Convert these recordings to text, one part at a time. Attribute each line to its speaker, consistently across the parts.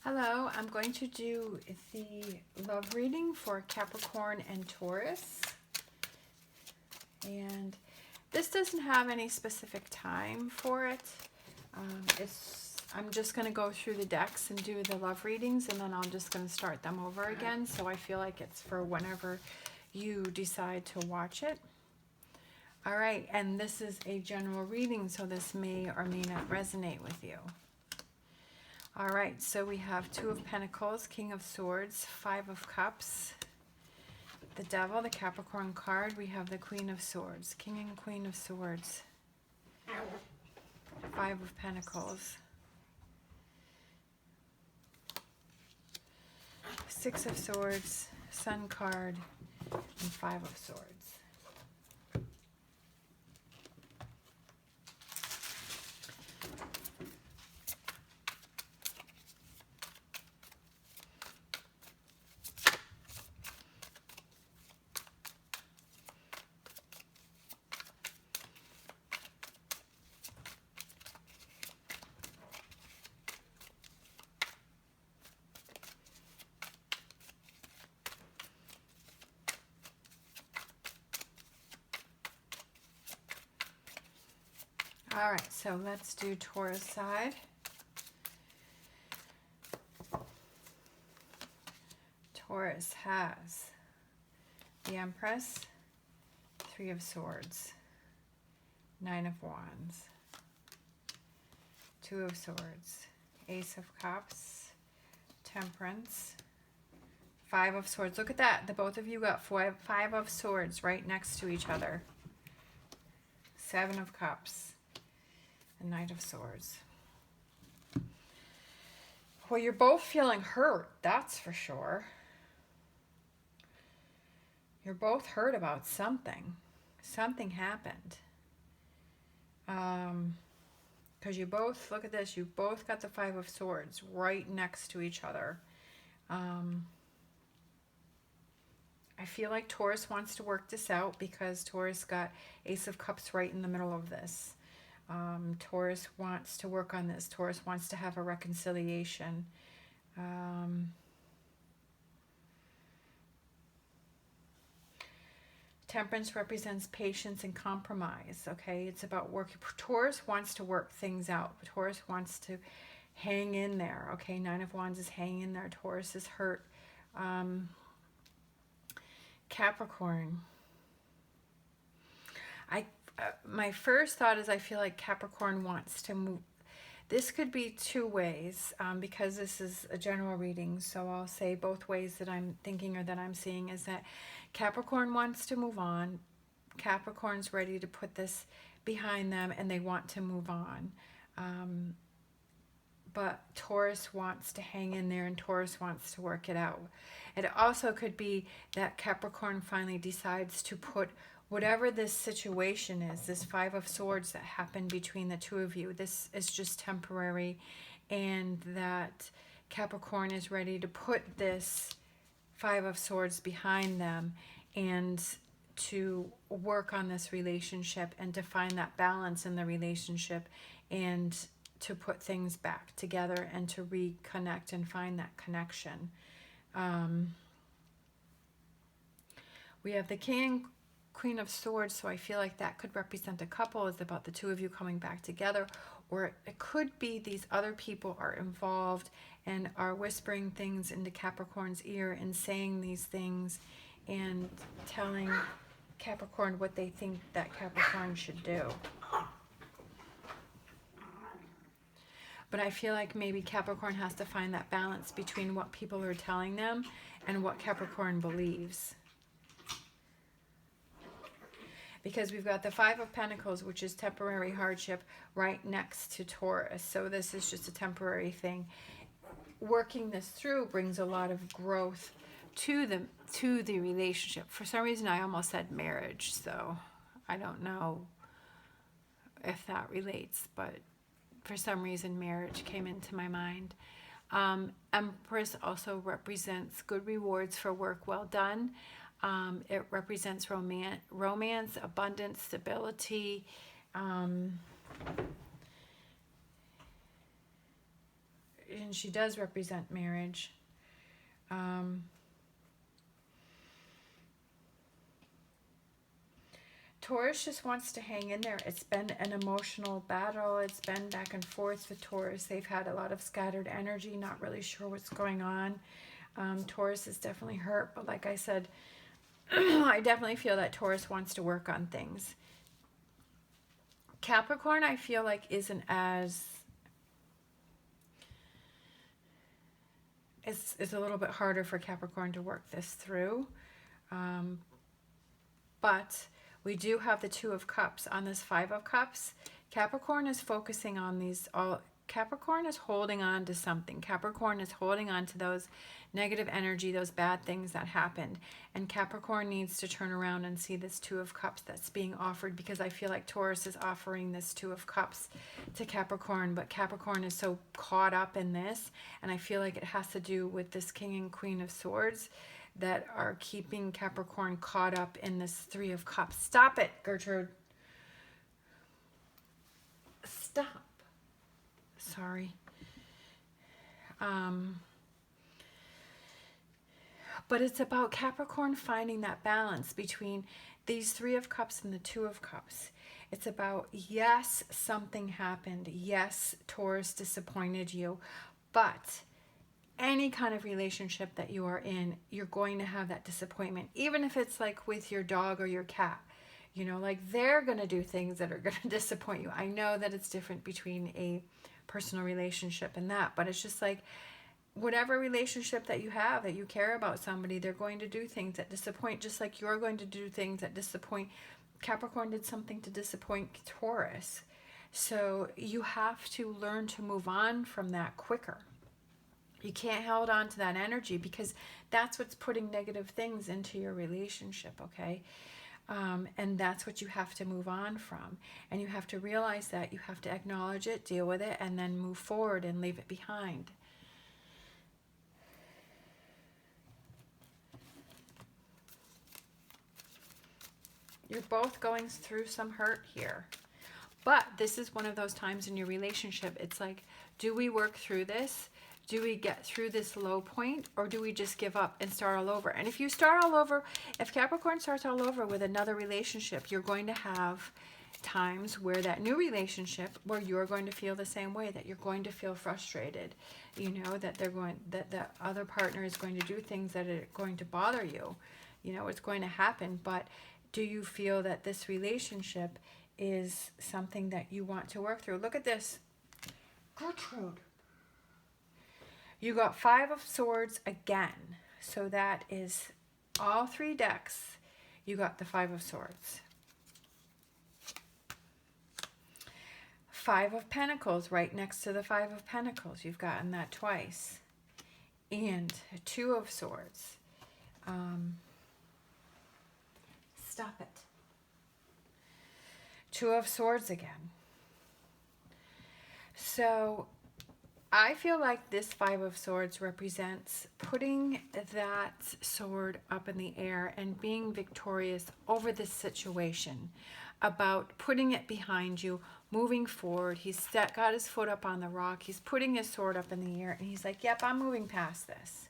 Speaker 1: Hello, I'm going to do the love reading for Capricorn and Taurus. And this doesn't have any specific time for it. I'm just going to go through the decks and do the love readings, and then I'm just going to start them over again. So I feel like it's for whenever you decide to watch it. All right, and this is a general reading, so this may or may not resonate with you. All right, so we have Two of Pentacles, King of Swords, Five of Cups, the Devil, the Capricorn card. We have the Queen of Swords, King and Queen of Swords, Five of Pentacles, Six of Swords, Sun card, and Five of Swords. All right, so let's do Taurus side. Taurus has the Empress, Three of Swords, Nine of Wands, Two of Swords, Ace of Cups, Temperance, Five of Swords. Look at that. The both of you got five of Swords right next to each other. Seven of Cups. Knight of Swords. Well, you're both feeling hurt, that's for sure. You're both hurt about something. Something happened. Because you both, look at this, you both got the Five of Swords right next to each other. I feel like Taurus wants to work this out because Taurus got Ace of Cups right in the middle of this. Taurus wants to work on this. Taurus wants to have a reconciliation. Temperance represents patience and compromise, okay? It's about working. Taurus wants to work things out. Taurus wants to hang in there, okay? Nine of Wands is hanging in there. Taurus is hurt. Capricorn. My first thought is I feel like Capricorn wants to move. This could be two ways because this is a general reading. So I'll say both ways that I'm thinking or that I'm seeing is that Capricorn wants to move on. Capricorn's ready to put this behind them and they want to move on. But Taurus wants to hang in there and Taurus wants to work it out. It also could be that Capricorn finally decides to put whatever this situation is, this Five of Swords that happened between the two of you, this is just temporary, and that Capricorn is ready to put this Five of Swords behind them and to work on this relationship and to find that balance in the relationship and to put things back together and to reconnect and find that connection. We have the King, Queen of Swords, so I feel like that could represent a couple. It's about the two of you coming back together, or it could be these other people are involved and are whispering things into Capricorn's ear and saying these things and telling Capricorn what they think that Capricorn should do. But I feel like maybe Capricorn has to find that balance between what people are telling them and what Capricorn believes. Because we've got the Five of Pentacles, which is temporary hardship, right next to Taurus. So this is just a temporary thing. Working this through brings a lot of growth to the relationship. For some reason, I almost said marriage, so I don't know if that relates, but for some reason, marriage came into my mind. Empress also represents good rewards for work well done. It represents romance, abundance, stability. and she does represent marriage. Taurus just wants to hang in there. It's been an emotional battle. It's been back and forth with Taurus. They've had a lot of scattered energy, not really sure what's going on. Taurus is definitely hurt, but like I said, I definitely feel that Taurus wants to work on things. Capricorn, I feel like, isn't as... It's a little bit harder for Capricorn to work this through. But we do have the Two of Cups on this Five of Cups. Capricorn is focusing on these all. Capricorn is holding on to something. Capricorn is holding on to those negative energy, those bad things that happened. And Capricorn needs to turn around and see this Two of Cups that's being offered, because I feel like Taurus is offering this Two of Cups to Capricorn, but Capricorn is so caught up in this, and I feel like it has to do with this King and Queen of Swords that are keeping Capricorn caught up in this Three of Cups. Stop it, Gertrude. Stop. Sorry. But it's about Capricorn finding that balance between these Three of Cups and the Two of Cups. It's about, yes, something happened. Yes, Taurus disappointed you. But any kind of relationship that you are in, you're going to have that disappointment. Even if it's like with your dog or your cat. You know, like they're going to do things that are going to disappoint you. I know that it's different between a personal relationship and that, but it's just like whatever relationship that you have, that you care about somebody, they're going to do things that disappoint, just like you're going to do things that disappoint. Capricorn did something to disappoint Taurus. So you have to learn to move on from that quicker. You can't hold on to that energy, because that's what's putting negative things into your relationship, okay? And that's what you have to move on from. And you have to realize that. You have to acknowledge it, deal with it, and then move forward and leave it behind. You're both going through some hurt here. But this is one of those times in your relationship, it's like, do we work through this? Do we get through this low point, or do we just give up and start all over? And if you start all over, if Capricorn starts all over with another relationship, you're going to have times where that new relationship, where you're going to feel the same way, that you're going to feel frustrated, you know, that the other partner is going to do things that are going to bother you. You know, it's going to happen. But do you feel that this relationship is something that you want to work through? Look at this. Gertrude. You got Five of Swords again. So that is all three decks. You got the Five of Swords. Five of Pentacles right next to the Five of Pentacles. You've gotten that twice. And Two of Swords. Stop it. Two of Swords again. So I feel like this Five of Swords represents putting that sword up in the air and being victorious over this situation, about putting it behind you, moving forward. He's got his foot up on the rock. He's putting his sword up in the air, and he's like, yep, I'm moving past this.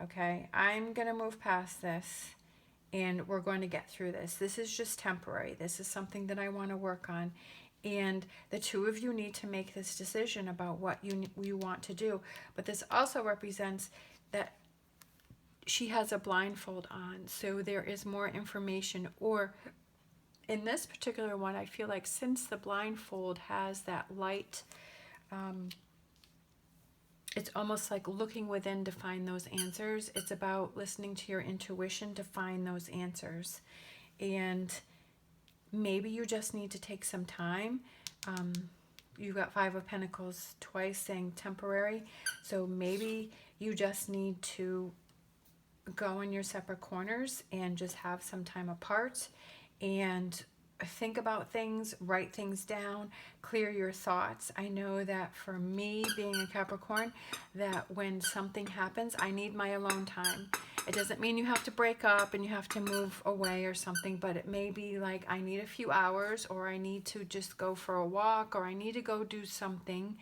Speaker 1: Okay, I'm going to move past this, and we're going to get through this. This is just temporary. This is something that I want to work on. And the two of you need to make this decision about what you want to do. But this also represents that she has a blindfold on. So there is more information. Or in this particular one, I feel like since the blindfold has that light, it's almost like looking within to find those answers. It's about listening to your intuition to find those answers. And maybe you just need to take some time. You got Five of Pentacles twice saying temporary. So maybe you just need to go in your separate corners and just have some time apart and think about things, write things down, clear your thoughts. I know that for me, being a Capricorn, that when something happens, I need my alone time. It doesn't mean you have to break up and you have to move away or something, but it may be like I need a few hours, or I need to just go for a walk, or I need to go do something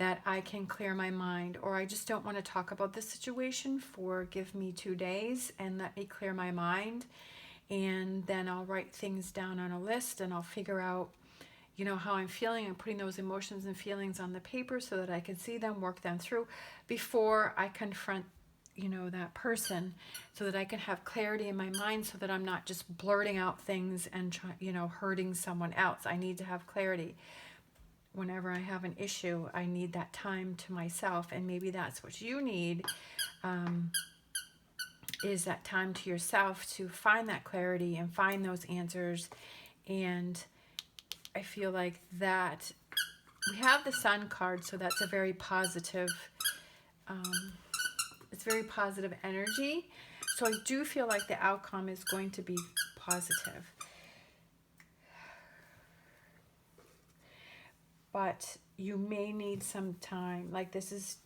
Speaker 1: that I can clear my mind, or I just don't want to talk about this situation for give me 2 days and let me clear my mind. And then I'll write things down on a list and I'll figure out, you know, how I'm feeling and putting those emotions and feelings on the paper so that I can see them, work them through before I confront, you know, that person, so that I can have clarity in my mind, so that I'm not just blurting out things and you know, hurting someone else. I need to have clarity. Whenever I have an issue, I need that time to myself, and maybe that's what you need, is that time to yourself to find that clarity and find those answers. And I feel like that we have the Sun card, so that's a very positive, it's very positive energy. So I do feel like the outcome is going to be positive. But you may need some time. Like this is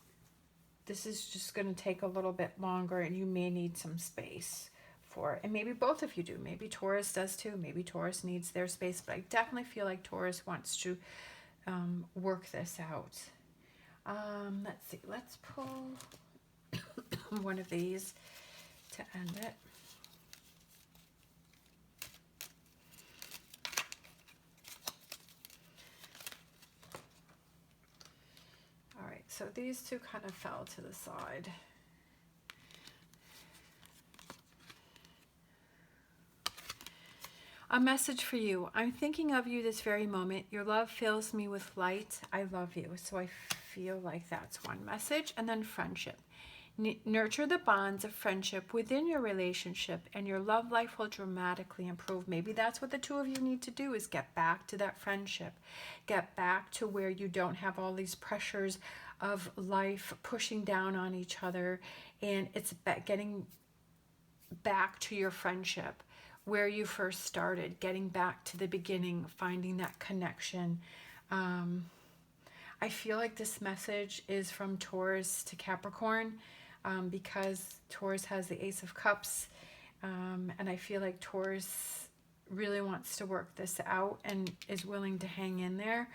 Speaker 1: just going to take a little bit longer, and you may need some space for it. And maybe both of you do. Maybe Taurus does too. Maybe Taurus needs their space. But I definitely feel like Taurus wants to work this out. Let's see. Let's pull one of these to end it. All right, so these two kind of fell to the side. A message for you. I'm thinking of you this very moment. Your love fills me with light. I love you. So I feel like that's one message. And then friendship. Nurture the bonds of friendship within your relationship, and your love life will dramatically improve. Maybe that's what the two of you need to do, is get back to that friendship. Get back to where you don't have all these pressures of life pushing down on each other. And it's getting back to your friendship where you first started, getting back to the beginning, finding that connection. I feel like this message is from Taurus to Capricorn, because Taurus has the Ace of Cups, and I feel like Taurus really wants to work this out and is willing to hang in there,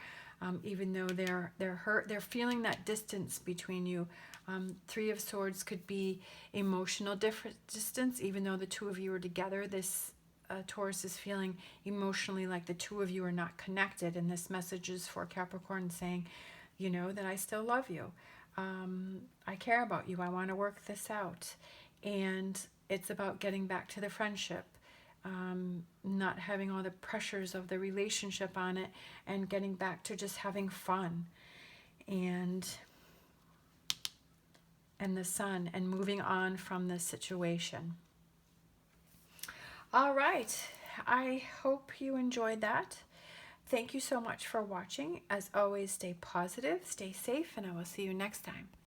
Speaker 1: even though they're hurt. They're feeling that distance between you. Three of Swords could be emotional distance, even though the two of you are together. This Taurus is feeling emotionally like the two of you are not connected, and this message is for Capricorn, saying, you know, that I still love you. I care about you. I want to work this out. And it's about getting back to the friendship, not having all the pressures of the relationship on it, and getting back to just having fun. And the Sun, and moving on from this situation. All right. I hope you enjoyed that. Thank you so much for watching. As always, stay positive, stay safe, and I will see you next time.